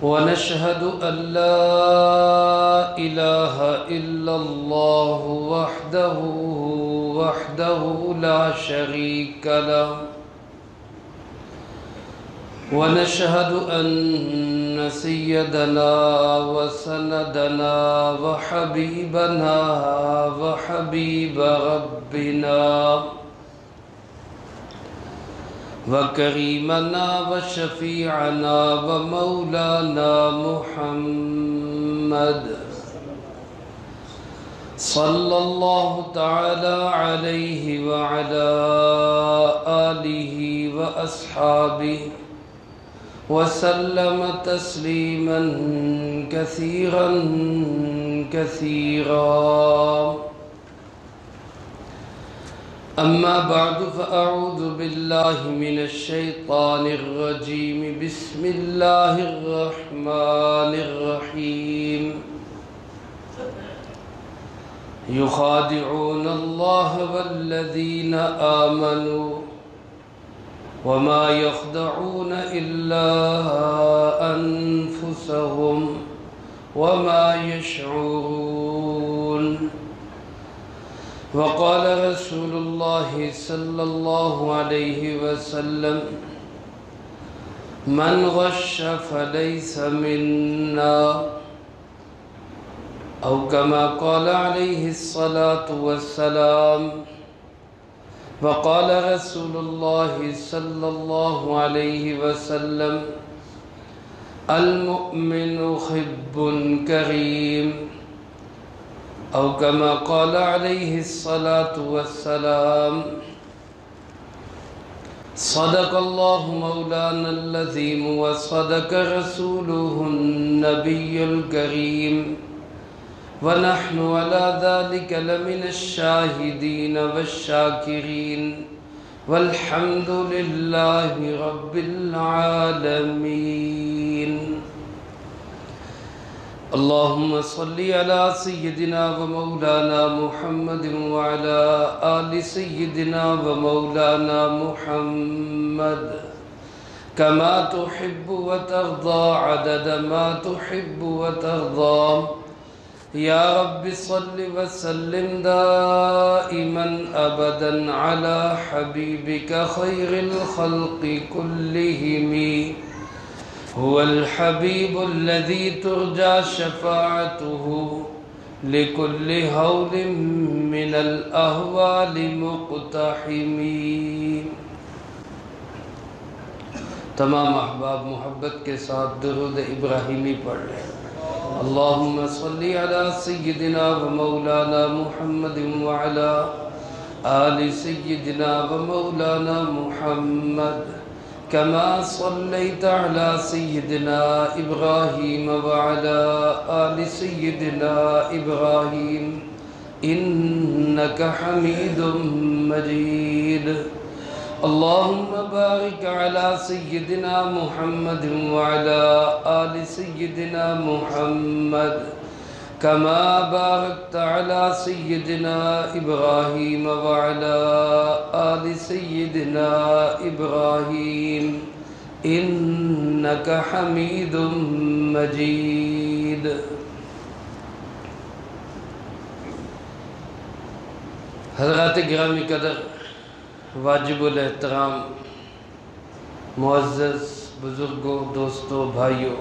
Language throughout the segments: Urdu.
ونشهد أن لا إله إلا الله وحده لا شريك له، ونشهد أن سيدنا وسندنا وحبيبنا وحبيب ربنا وكريمنا وشفيعنا ومولانا محمد صلى الله تعالى عليه وعلى آله وأصحابه وسلم تسليما كثيرا كثيرا. أما بعد فأعوذ بالله من الشيطان الرجيم. بسم الله الرحمن الرحيم. يخادعون الله والذين آمنوا وما يخدعون إلا أنفسهم وما يشعرون. وقال رسول الله صلى الله عليه وسلم: من غش فليس منا، أو كما قال عليه الصلاة والسلام. وقال رسول الله صلى الله عليه وسلم: المؤمن خب كريم، أو كما قال عليه الصلاة والسلام. صدق الله مولانا العظيم وصدق رسوله النبي الكريم، ونحن على ذلك لمن الشاهدين والشاكرين، والحمد لله رب العالمين. اللهم صل على سيدنا ومولانا محمد وعلى آل سيدنا ومولانا محمد كما تحب وترضى عدد ما تحب وترضى. يا رب صل وسلم دائما أبدا على حبيبك خير الخلق كلهم، هو الحبيب الذي ترجى شفاعته لكل هول من الأهوال مقتحمين. تمام احباب محبت کے ساتھ درود ابراہیمی پڑھ لیں. اللہم صل علی سیدنا و مولانا محمد وعلا آل سیدنا و مولانا محمد كما صليت على سيدنا إبراهيم وعلى آل سيدنا إبراهيم إنك حميد مجيد. اللهم بارك على سيدنا محمد وعلى آل سيدنا محمد كما باركت على سيدنا إبراهيم وعلى آل سيدنا إبراهيم إنك حميد مجيد. حضرات گرامی قدر، واجب الاحترام معزز بزرگوں، دوستوں، بھائیوں،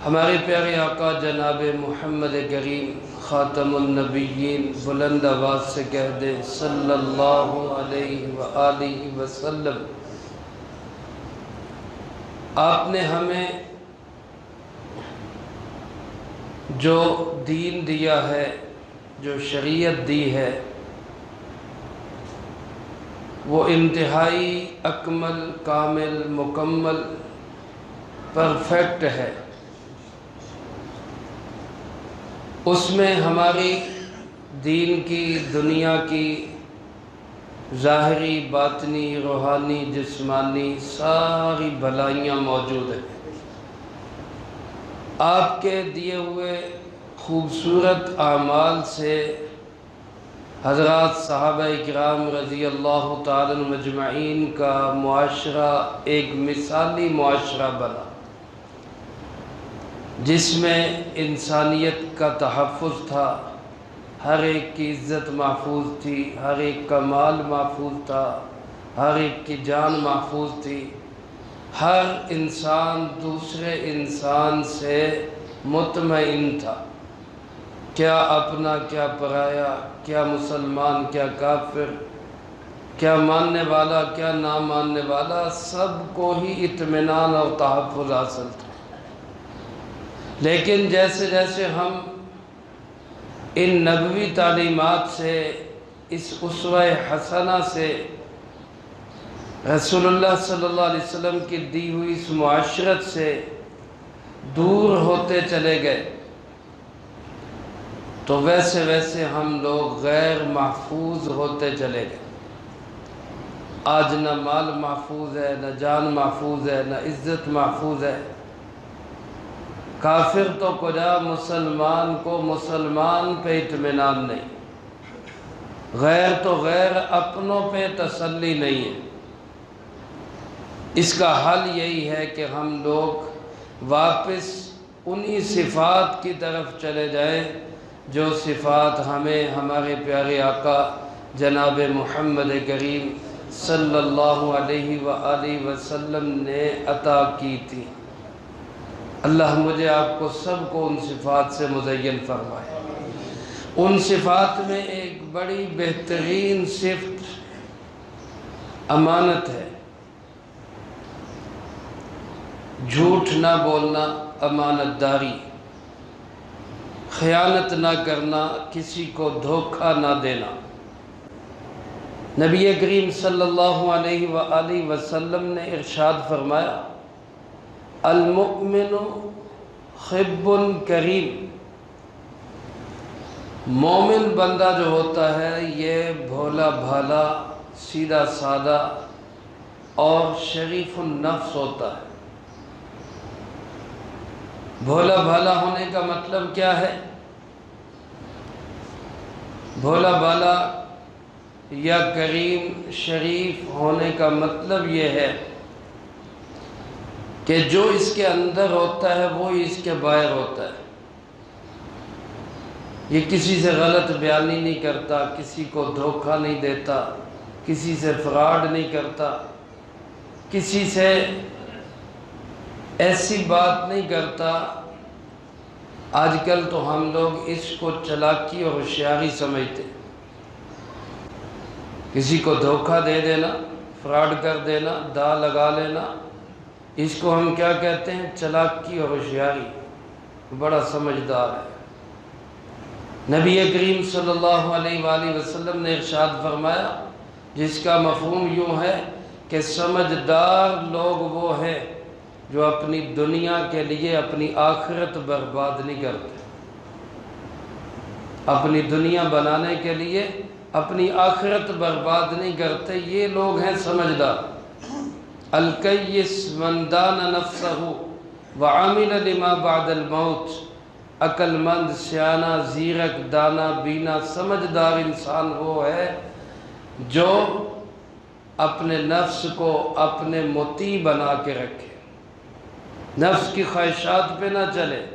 ہمارے پیارے آقا جناب محمد کریم خاتم النبیین بلند آواز سے کہہ دیں صلی اللہ علیہ وآلہ وسلم. آپ نے ہمیں جو دین دیا ہے، جو شریعت دی ہے، وہ انتہائی اکمل، کامل، مکمل، پرفیکٹ ہے. اس میں ہماری دین کی، دنیا کی ظاہری، باطنی، روحانی، جسمانی ساری بھلائیاں موجود ہیں. آپ کے دیے ہوئے خوبصورت اعمال سے حضرات صحابہ کرام رضی اللہ تعالی عنہم اجمعین کا معاشرہ ایک مثالی معاشرہ بنا، جس میں انسانیت کا تحفظ تھا، ہر ایک کی عزت محفوظ تھی، ہر ایک کا مال محفوظ تھا، ہر ایک کی جان محفوظ تھی، ہر انسان دوسرے انسان سے مطمئن تھا، کیا اپنا کیا پرایا، کیا مسلمان کیا کافر، کیا ماننے والا کیا نہ ماننے والا، سب کو ہی اطمینان اور تحفظ حاصل تھا۔ لیکن جیسے جیسے ہم ان نبوی تعلیمات سے، اس اسوہ حسنہ سے، رسول اللہ صلی اللہ علیہ وسلم کی دی ہوئی اس معاشرت سے دور ہوتے چلے گئے، تو ویسے ویسے ہم لوگ غیر محفوظ ہوتے چلے گئے۔ آج نہ مال محفوظ ہے، نہ جان محفوظ ہے، نہ عزت محفوظ ہے۔ کافر تو کجا، مسلمان کو مسلمان پہ اطمینان نہیں، غیر تو غیر، اپنوں پہ تسلی نہیں ہے۔ اس کا حل یہی ہے کہ ہم لوگ واپس انہی صفات کی طرف چلے جائیں جو صفات ہمیں ہمارے پیارے آقا جناب محمد کریم صلی اللہ علیہ وآلہ وسلم نے عطا کی تھی۔ اللہ مجھے آپ کو سب کو ان صفات سے مزین فرمائے۔ ان صفات میں ایک بڑی بہترین صفت امانت ہے، جھوٹ نہ بولنا، امانت داری، خیانت نہ کرنا، کسی کو دھوکہ نہ دینا۔ نبی کریم صلی اللہ علیہ وآلہ وسلم نے ارشاد فرمایا، المؤمن خب کریم، مومن بندہ جو ہوتا ہے یہ بھولا بھالا، سیدھا سادہ اور شریف النفس ہوتا ہے۔ بھولا بھالا ہونے کا مطلب کیا ہے؟ بھولا بھالا یا کریم شریف ہونے کا مطلب یہ ہے کہ جو اس کے اندر ہوتا ہے وہ اس کے باہر ہوتا ہے۔ یہ کسی سے غلط بیانی نہیں کرتا، کسی کو دھوکہ نہیں دیتا، کسی سے فراڈ نہیں کرتا، کسی سے ایسی بات نہیں کرتا۔ آج کل تو ہم لوگ اس کو چالاکی اور ہوشیاری سمجھتے، کسی کو دھوکہ دے دینا، فراڈ کر دینا، دا لگا لینا، اس کو ہم کیا کہتے ہیں؟ چالاکی اور ہوشیاری۔ بڑا سمجھدار ہے۔ نبی کریم صلی اللہ علیہ وآلہ وسلم نے ارشاد فرمایا، جس کا مفہوم یوں ہے کہ سمجھدار لوگ وہ ہیں جو اپنی دنیا کے لیے اپنی آخرت برباد نہیں کرتے، اپنی دنیا بنانے کے لیے اپنی آخرت برباد نہیں کرتے، یہ لوگ ہیں سمجھدار۔ الکیس من دان نفسہ وعمل لما بعد الموت، عقل مند، سیانہ، زیرک، دانا، بینا، سمجھدار انسان وہ ہے جو اپنے نفس کو اپنے مطیع بنا کے رکھے، نفس کی خواہشات پہ نہ چلے،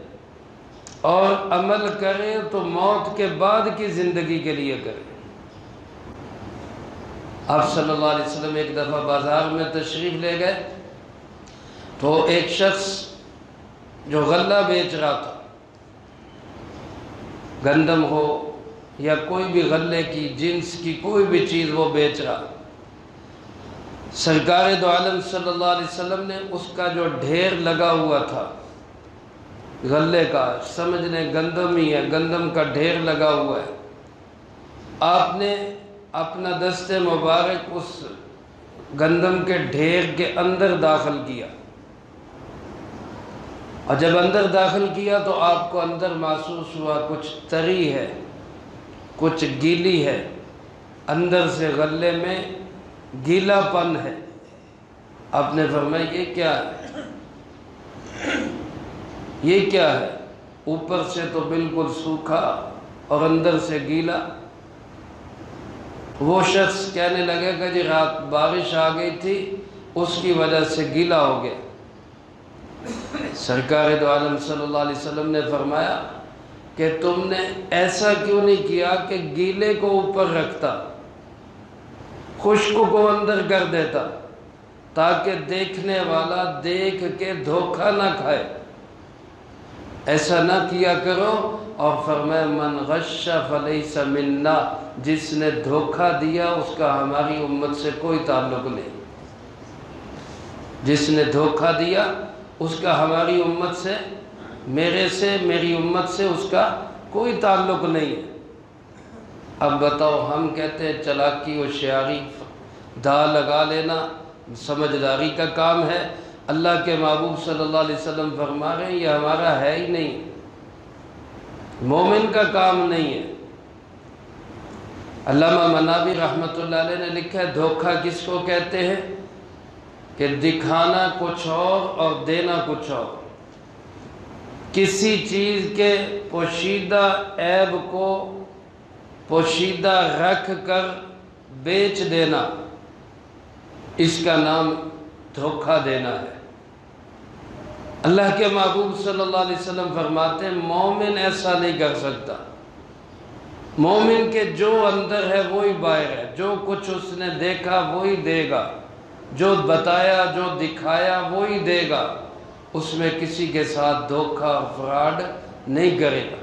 اور عمل کرے تو موت کے بعد کی زندگی کے لیے کرے۔ آپ صلی اللہ علیہ وسلم ایک دفعہ بازار میں تشریف لے گئے تو ایک شخص جو غلہ بیچ رہا تھا، گندم ہو یا کوئی بھی غلے کی جنس کی کوئی بھی چیز وہ بیچ رہا، سرکار دو عالم صلی اللہ علیہ وسلم نے اس کا جو ڈھیر لگا ہوا تھا غلے کا، سمجھ لیں گندم ہی ہے، گندم کا ڈھیر لگا ہوا ہے، آپ نے اپنا دست مبارک اس گندم کے ڈھیر کے اندر داخل کیا، اور جب اندر داخل کیا تو آپ کو اندر محسوس ہوا کچھ طری ہے، کچھ گیلی ہے، اندر سے غلے میں گیلا پن ہے۔ آپ نے فرمایا یہ کیا ہے؟ یہ کیا ہے؟ اوپر سے تو بالکل سوکھا اور اندر سے گیلا۔ وہ شخص کہنے لگے کہ جی رات بارش آ گئی تھی، اس کی وجہ سے گیلا ہو گیا۔ سرکار دو عالم صلی اللہ علیہ وسلم نے فرمایا کہ تم نے ایسا کیوں نہیں کیا کہ گیلے کو اوپر رکھتا، خشک کو اندر کر دیتا، تاکہ دیکھنے والا دیکھ کے دھوکہ نہ کھائے۔ ایسا نہ کیا کرو۔ اور فرمایا من غش فلیس منا، جس نے دھوکہ دیا اس کا ہماری امت سے کوئی تعلق نہیں۔ جس نے دھوکہ دیا اس کا ہماری امت سے، میری امت سے اس کا کوئی تعلق نہیں ہے۔ اب بتاؤ، ہم کہتے ہیں چلاکی ہوشیاری، دا لگا لینا سمجھداری کا کام ہے۔ اللہ کے محبوب صلی اللہ علیہ وسلم فرما رہے ہیں یہ ہمارا ہے ہی نہیں، مومن کا کام نہیں ہے۔ علامہ منابی رحمۃ اللہ علیہ نے لکھا ہے دھوکہ کس کو کہتے ہیں کہ دکھانا کچھ اور دینا کچھ اور۔ کسی چیز کے پوشیدہ عیب کو پوشیدہ رکھ کر بیچ دینا، اس کا نام دھوکہ دینا ہے۔ اللہ کے محبوب صلی اللہ علیہ وسلم فرماتے ہیں مومن ایسا نہیں کر سکتا۔ مومن کے جو اندر ہے وہی باہر ہے، جو کچھ اس نے دیکھا وہی دے گا، جو بتایا جو دکھایا وہی دے گا، اس میں کسی کے ساتھ دھوکہ فراڈ نہیں کرے گا۔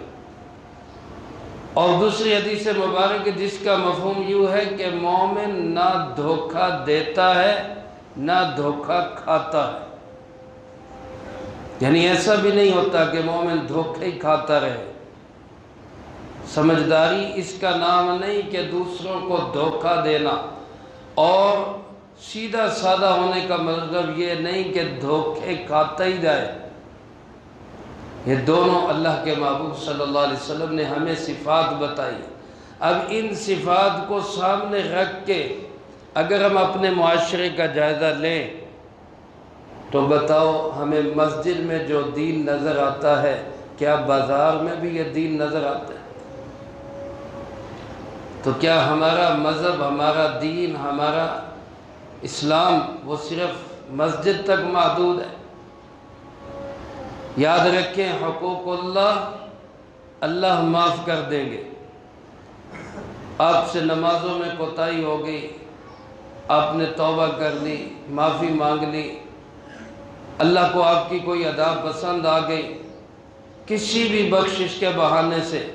اور دوسری حدیث مبارک جس کا مفہوم یوں ہے کہ مومن نہ دھوکہ دیتا ہے نہ دھوکہ کھاتا ہے، یعنی ایسا بھی نہیں ہوتا کہ مومن دھوکے ہی کھاتا رہے۔ سمجھداری اس کا نام نہیں کہ دوسروں کو دھوکہ دینا، اور سیدھا سادہ ہونے کا مطلب یہ نہیں کہ دھوکے کھاتا ہی جائے۔ یہ دونوں اللہ کے محبوب صلی اللہ علیہ وسلم نے ہمیں صفات بتائی۔ اب ان صفات کو سامنے رکھ کے اگر ہم اپنے معاشرے کا جائزہ لیں تو بتاؤ ہمیں مسجد میں جو دین نظر آتا ہے کیا بازار میں بھی یہ دین نظر آتا ہے؟ تو کیا ہمارا مذہب، ہمارا دین، ہمارا اسلام وہ صرف مسجد تک محدود ہے؟ یاد رکھیں حقوق اللہ معاف کر دیں گے۔ آپ سے نمازوں میں کوتاہی ہو گئی، آپ نے توبہ کر لی، معافی مانگ لی، اللہ کو آپ کی کوئی ادا پسند آ گئی، کسی بھی بخشش کے بہانے سے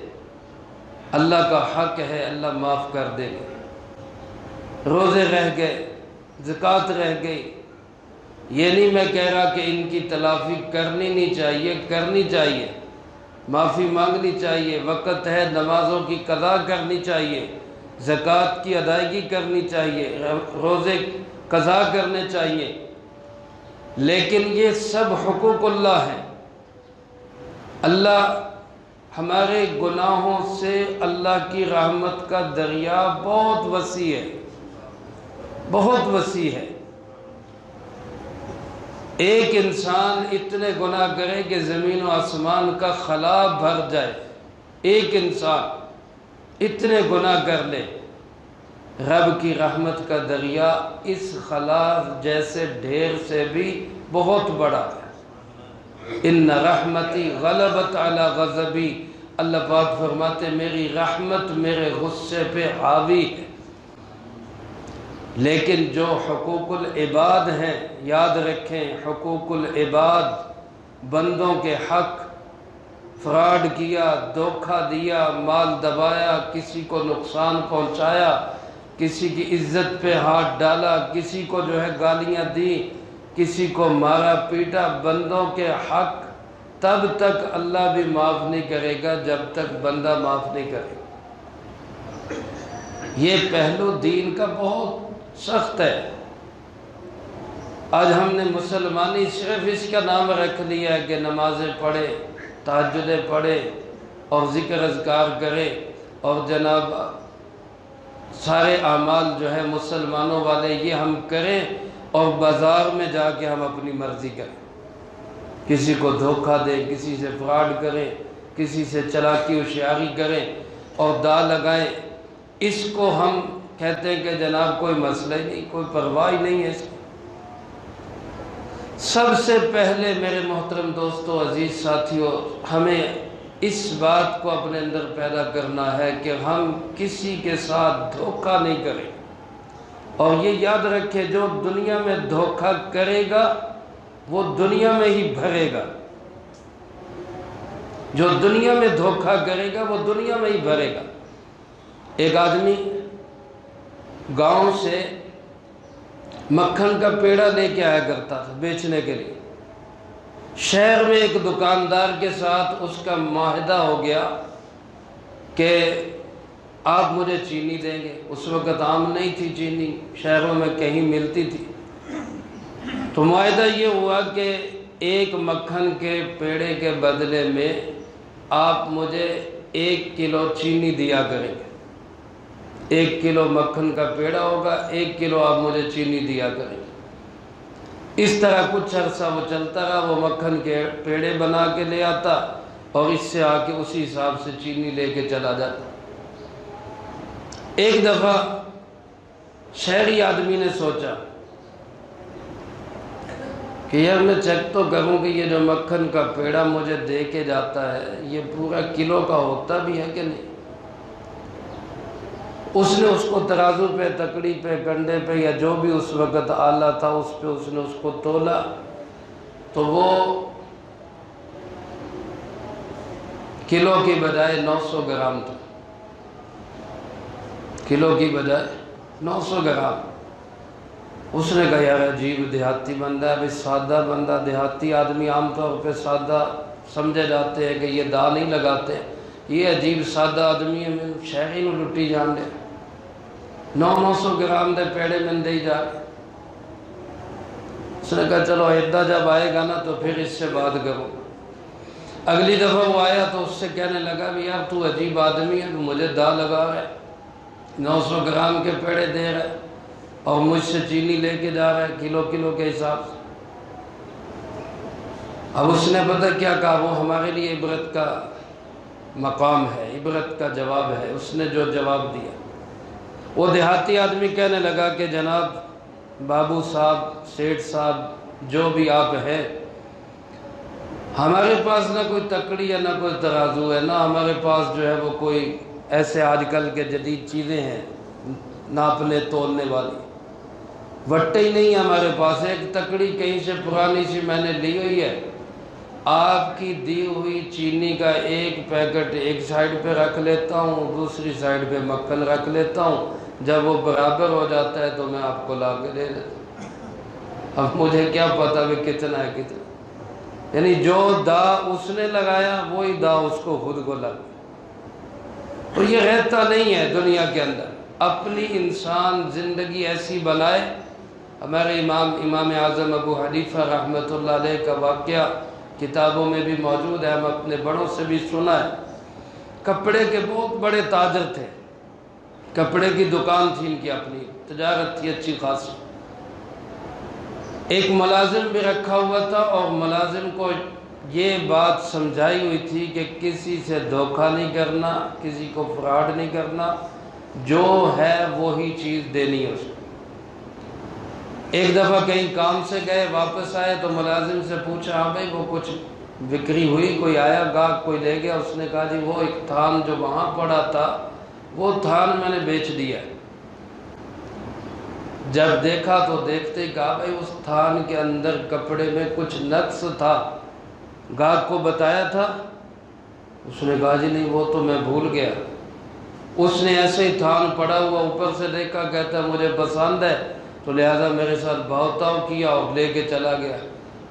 اللہ کا حق ہے، اللہ معاف کر دے گا۔ روزے رہ گئے، زکوٰۃ رہ گئی، یہ نہیں میں کہہ رہا کہ ان کی تلافی کرنی نہیں چاہیے، کرنی چاہیے، معافی مانگنی چاہیے، وقت ہے نمازوں کی قضا کرنی چاہیے، زکوٰۃ کی ادائیگی کرنی چاہیے، روزے قضا کرنے چاہیے، لیکن یہ سب حقوق اللہ ہیں۔ اللہ ہمارے گناہوں سے اللہ کی رحمت کا دریا بہت وسیع ہے، بہت وسیع ہے۔ ایک انسان اتنے گناہ کرے کہ زمین و آسمان کا خلا بھر جائے، ایک انسان اتنے گناہ کر لے، رب کی رحمت کا دریا اس خلا جیسے ڈھیر سے بھی بہت بڑا ہے۔ ان رحمتی غلبت علی غضبی، اللہ پاک فرماتے میری رحمت میرے غصے پہ حاوی ہے۔ لیکن جو حقوق العباد ہیں، یاد رکھیں حقوق العباد، بندوں کے حق، فراڈ کیا، دھوکہ دیا، مال دبایا، کسی کو نقصان پہنچایا، کسی کی عزت پہ ہاتھ ڈالا، کسی کو جو ہے گالیاں دی، کسی کو مارا پیٹا، بندوں کے حق تب تک اللہ بھی معاف نہیں کرے گا جب تک بندہ معاف نہیں کرے گا۔ یہ پہلو دین کا بہت سخت ہے۔ آج ہم نے مسلمانی صرف اس کا نام رکھ لیا ہے کہ نمازیں پڑھے، تہجدیں پڑھے اور ذکر اذکار کرے، اور جناب سارے اعمال جو ہے مسلمانوں والے یہ ہم کریں، اور بازار میں جا کے ہم اپنی مرضی کریں، کسی کو دھوکہ دیں، کسی سے فراڈ کریں، کسی سے چلاکی ہوشیاری کریں اور دا لگائیں۔ اس کو ہم کہتے ہیں کہ جناب کوئی مسئلہ ہی نہیں، کوئی پرواہ ہی نہیں ہے اس کی۔ سب سے پہلے میرے محترم دوستو، عزیز ساتھیوں، ہمیں اس بات کو اپنے اندر پیدا کرنا ہے کہ ہم کسی کے ساتھ دھوکہ نہیں کریں، اور یہ یاد رکھیں جو دنیا میں دھوکہ کرے گا وہ دنیا میں ہی بھرے گا، جو دنیا میں دھوکہ کرے گا وہ دنیا میں ہی بھرے گا۔ ایک آدمی گاؤں سے مکھن کا پیڑا لے کے آیا کرتا تھا بیچنے کے لیے۔ شہر میں ایک دکاندار کے ساتھ اس کا معاہدہ ہو گیا کہ آپ مجھے چینی دیں گے۔ اس وقت عام نہیں تھی چینی، شہروں میں کہیں ملتی تھی، تو معاہدہ یہ ہوا کہ ایک مکھن کے پیڑے کے بدلے میں آپ مجھے 1 کلو چینی دیا کریں گے۔ 1 کلو مکھن کا پیڑا ہوگا، 1 کلو آپ مجھے چینی دیا کریں گے۔ اس طرح کچھ عرصہ وہ چلتا رہا، وہ مکھن کے پیڑے بنا کے لے آتا اور اس سے آ کے اسی حساب سے چینی لے کے چلا جاتا۔ ایک دفعہ شہری آدمی نے سوچا کہ یار میں چیک تو کروں کہ یہ جو مکھن کا پیڑا مجھے دے کے جاتا ہے یہ پورا کلو کا ہوتا بھی ہے کہ نہیں۔ اس نے اس کو ترازو پہ، تکڑی پہ، کنڈے پہ یا جو بھی اس وقت آلہ تھا اس پہ اس نے اس کو تولا، تو وہ کلو کی بجائے 900 گرام تھا، کلو کی بجائے 900 گرام۔ اس نے کہا یار عجیب دیہاتی بندہ ہے، سادہ بندہ، دیہاتی آدمی عام طور پہ سادہ سمجھے جاتے ہیں کہ یہ دا نہیں لگاتے، یہ عجیب سادہ آدمی ہے، میں شہری میں لٹی جان دے 900 گرام دے پیڑے میں دے جا رہے۔ اس نے کہا چلو عدہ جب آئے گا نا تو پھر اس سے بات کروں۔ اگلی دفعہ وہ آیا تو اس سے کہنے لگا بھی یار تو عجیب آدمی ہے، مجھے دا لگا رہا ہے، 900 گرام کے پیڑے دے رہا ہے اور مجھ سے چینی لے کے جا رہا ہے کلو کلو کے حساب سے۔ اب اس نے پتہ کیا کہا، وہ ہمارے لیے عبرت کا مقام ہے، عبرت کا جواب ہے۔ اس نے جو جواب دیا، وہ دیہاتی آدمی کہنے لگا کہ جناب بابو صاحب، سیٹھ صاحب، جو بھی آپ ہیں، ہمارے پاس نہ کوئی تکڑی ہے نہ کوئی ترازو ہے، نہ ہمارے پاس جو ہے وہ کوئی ایسے آج کل کے جدید چیزیں ہیں ناپنے تولنے والی، وٹے ہی نہیں ہمارے پاس۔ ایک تکڑی کہیں سے پرانی سی میں نے لی ہوئی ہے، آپ کی دی ہوئی چینی کا ایک پیکٹ ایک سائیڈ پہ رکھ لیتا ہوں، دوسری سائیڈ پہ مکھن رکھ لیتا ہوں، جب وہ برابر ہو جاتا ہے تو میں آپ کو لا کے دے دیتا ہوں۔ اب مجھے کیا پتا بھی کتنا ہے کتنا، یعنی جو دا اس نے لگایا وہی دا اس کو خود کو لگا۔ تو یہ رہتا نہیں ہے دنیا کے اندر۔ اپنی انسان زندگی ایسی بنائے۔ ہمارے امام اعظم ابو حنیفہ رحمۃ اللہ علیہ کا واقعہ کتابوں میں بھی موجود ہے، ہم اپنے بڑوں سے بھی سنا ہے۔ کپڑے کے بہت بڑے تاجر تھے، کپڑے کی دکان تھی ان کی، اپنی تجارت تھی اچھی خاصی۔ ایک ملازم بھی رکھا ہوا تھا اور ملازم کو یہ بات سمجھائی ہوئی تھی کہ کسی سے دھوکہ نہیں کرنا، کسی کو فراڈ نہیں کرنا، جو ہے وہی چیز دینی ہے اس کو۔ ایک دفعہ کہیں کام سے گئے، واپس آئے تو ملازم سے پوچھا ہاں بھائی وہ کچھ بکری ہوئی، کوئی آیا گاہک کوئی لے گیا؟ اس نے کہا جی وہ ایک تھان جو وہاں پڑا تھا وہ تھان میں نے بیچ دیا۔ جب دیکھا تو دیکھتے ہی کہا بھائی اس تھان کے اندر کپڑے میں کچھ نقص تھا، گاہک کو بتایا تھا؟ اس نے کہا جی نہیں وہ تو میں بھول گیا۔ اس نے ایسے ہی تھان پڑا ہوا اوپر سے دیکھا، کہتا مجھے پسند ہے تو لہذا میرے ساتھ بہاؤ تاؤ کیا اور لے کے چلا گیا۔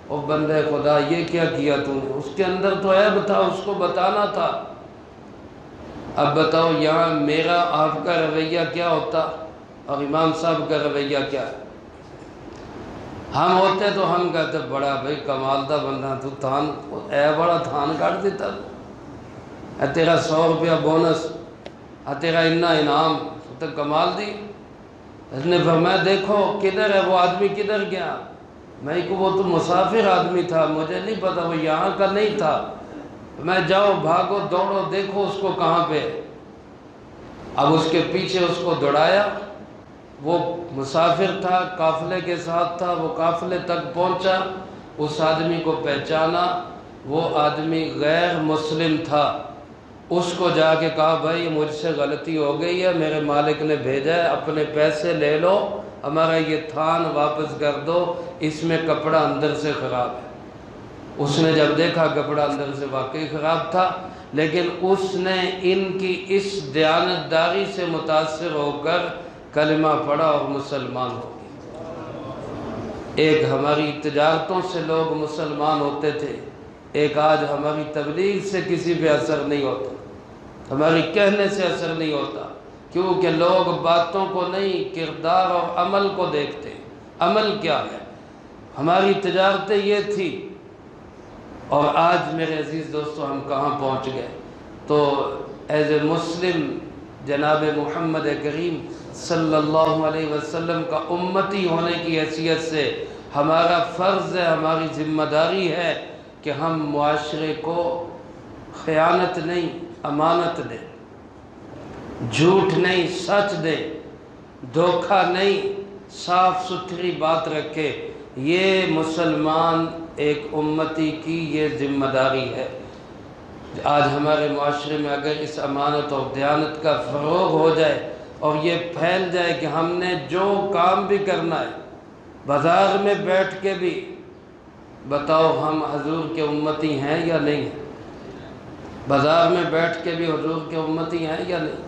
اور بندے خدا یہ کیا کیا تو نے؟ اس کے اندر تو عیب تھا، اس کو بتانا تھا۔ اب بتاؤ یہاں میرا آپ کا رویہ کیا ہوتا اور امام صاحب کا رویہ کیا ہے؟ ہم ہوتے تو ہم کہتے بڑا بھائی کمال دا بندہ تو، تھان اے بڑا تھان کاٹ دیتا، اے تیرا 100 روپیہ بونس، اے تیرا اتنا انعام، تو کمال دی۔ اس نے فرمایا دیکھو کدھر ہے وہ آدمی، کدھر گیا؟ میں کو وہ تو مسافر آدمی تھا، مجھے نہیں پتا، وہ یہاں کا نہیں تھا۔ میں جاؤ بھاگو دوڑو دیکھو اس کو کہاں پہ۔ اب اس کے پیچھے اس کو دوڑایا وہ مسافر تھا، قافلے کے ساتھ تھا، وہ قافلے تک پہنچا، اس آدمی کو پہچانا، وہ آدمی غیر مسلم تھا۔ اس کو جا کے کہا بھائی مجھ سے غلطی ہو گئی ہے، میرے مالک نے بھیجا ہے، اپنے پیسے لے لو، ہمارا یہ تھان واپس کر دو، اس میں کپڑا اندر سے خراب ہے۔ اس نے جب دیکھا کپڑا اندر سے واقعی خراب تھا، لیکن اس نے ان کی اس دیانتداری سے متاثر ہو کر کلمہ پڑھا اور مسلمان ہو گیا۔ ایک ہماری تجارتوں سے لوگ مسلمان ہوتے تھے، ایک آج ہماری تبلیغ سے کسی پہ اثر نہیں ہوتا، ہماری کہنے سے اثر نہیں ہوتا، کیونکہ لوگ باتوں کو نہیں کردار اور عمل کو دیکھتے ہیں۔ عمل کیا ہے؟ ہماری تجارتیں یہ تھی، اور آج میرے عزیز دوستو ہم کہاں پہنچ گئے؟ تو ایز اے مسلم جناب محمد کریم صلی اللہ علیہ وسلم کا امتی ہونے کی حیثیت سے ہمارا فرض ہے، ہماری ذمہ داری ہے کہ ہم معاشرے کو خیانت نہیں امانت دیں، جھوٹ نہیں سچ دیں، دھوکہ نہیں، صاف ستھری بات رکھے۔ یہ مسلمان ایک امتی کی یہ ذمہ داری ہے۔ آج ہمارے معاشرے میں اگر اس امانت اور دیانت کا فروغ ہو جائے اور یہ پھیل جائے کہ ہم نے جو کام بھی کرنا ہے، بازار میں بیٹھ کے بھی بتاؤ ہم حضور کے امتی ہیں یا نہیں ہیں؟ بازار میں بیٹھ کے بھی حضور کے امتی ہیں یا نہیں؟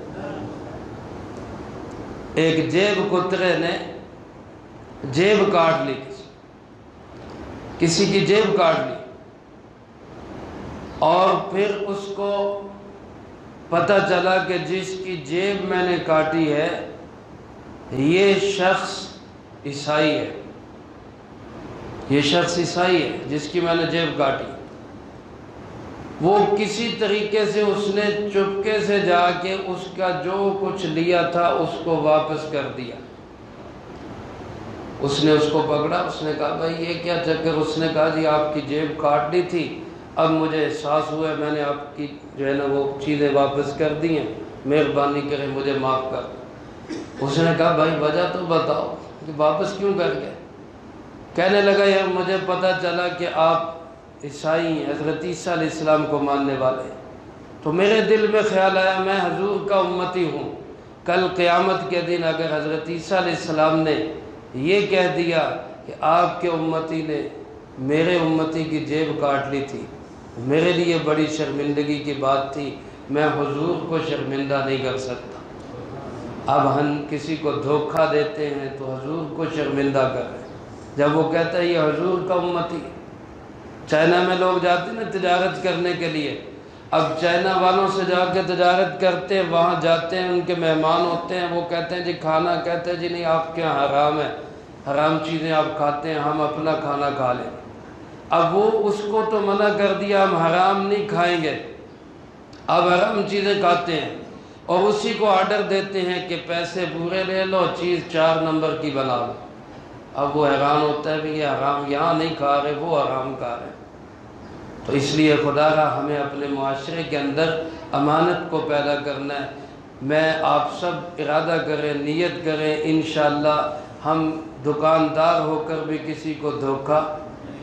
ایک جیب کترے نے جیب کاٹ لی، کسی کی جیب کاٹ لی، اور پھر اس کو پتہ چلا کہ جس کی جیب میں نے کاٹی ہے یہ شخص عیسائی ہے، یہ شخص عیسائی ہے جس کی میں نے جیب کاٹی۔ وہ کسی طریقے سے اس نے چپکے سے جا کے اس کا جو کچھ لیا تھا اس کو واپس کر دیا۔ اس نے اس کو پکڑا، اس نے کہا بھائی یہ کیا چکر؟ اس نے کہا جی آپ کی جیب کاٹ لی تھی، اب مجھے احساس ہوا ہے میں نے آپ کی جو ہے نا وہ چیزیں واپس کر دی ہیں، مہربانی کریں مجھے معاف کر۔ اس نے کہا بھائی وجہ تو بتاؤ کہ واپس کیوں کر گئے؟ کہنے لگا یار مجھے پتہ چلا کہ آپ عیسائی ہیں، حضرت عیسیٰ علیہ السلام کو ماننے والے ہیں، تو میرے دل میں خیال آیا میں حضور کا امتی ہوں، کل قیامت کے دن اگر حضرت عیسیٰ علیہ السلام نے یہ کہہ دیا کہ آپ کے امتی نے میرے امتی کی جیب کاٹ لی تھی، میرے لیے بڑی شرمندگی کی بات تھی، میں حضور کو شرمندہ نہیں کر سکتا۔ اب ہم کسی کو دھوکہ دیتے ہیں تو حضور کو شرمندہ کر رہے ہیں، جب وہ کہتا ہے یہ حضور کا امتی۔ چائنا میں لوگ جاتے ہیں نا تجارت کرنے کے لیے، اب چائنا والوں سے جا کے تجارت کرتے ہیں، وہاں جاتے ہیں، ان کے مہمان ہوتے ہیں، وہ کہتے ہیں جی کھانا، کہتے ہیں جی نہیں آپ کے یہاں حرام ہے، حرام چیزیں آپ کھاتے ہیں، ہم اپنا کھانا کھا لیں۔ اب وہ اس کو تو منع کر دیا ہم حرام نہیں کھائیں گے، اب حرام چیزیں کھاتے ہیں، اور اسی کو آرڈر دیتے ہیں کہ پیسے پورے لے لو، چیز 4 نمبر کی بنا لو۔ اب وہ حیران ہوتا ہے بھی یہ حرام یہاں نہیں کھا رہے، وہ حرام کھا رہے۔ تو اس لیے خدا را ہمیں اپنے معاشرے کے اندر امانت کو پیدا کرنا ہے۔ میں آپ سب ارادہ کریں، نیت کریں، انشاءاللہ ہم دکاندار ہو کر بھی کسی کو دھوکہ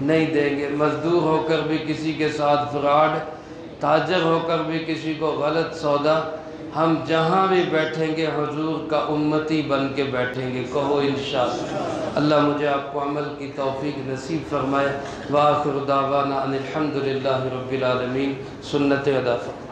نہیں دیں گے، مزدور ہو کر بھی کسی کے ساتھ فراڈ، تاجر ہو کر بھی کسی کو غلط سودا، ہم جہاں بھی بیٹھیں گے حضور کا امتی بن کے بیٹھیں گے، کہو انشاءاللہ۔ اللہ مجھے آپ کو عمل کی توفیق نصیب فرمائے۔ وآخر دعوانا ان الحمدللہ رب العالمین۔ سنت ادا فرمائے۔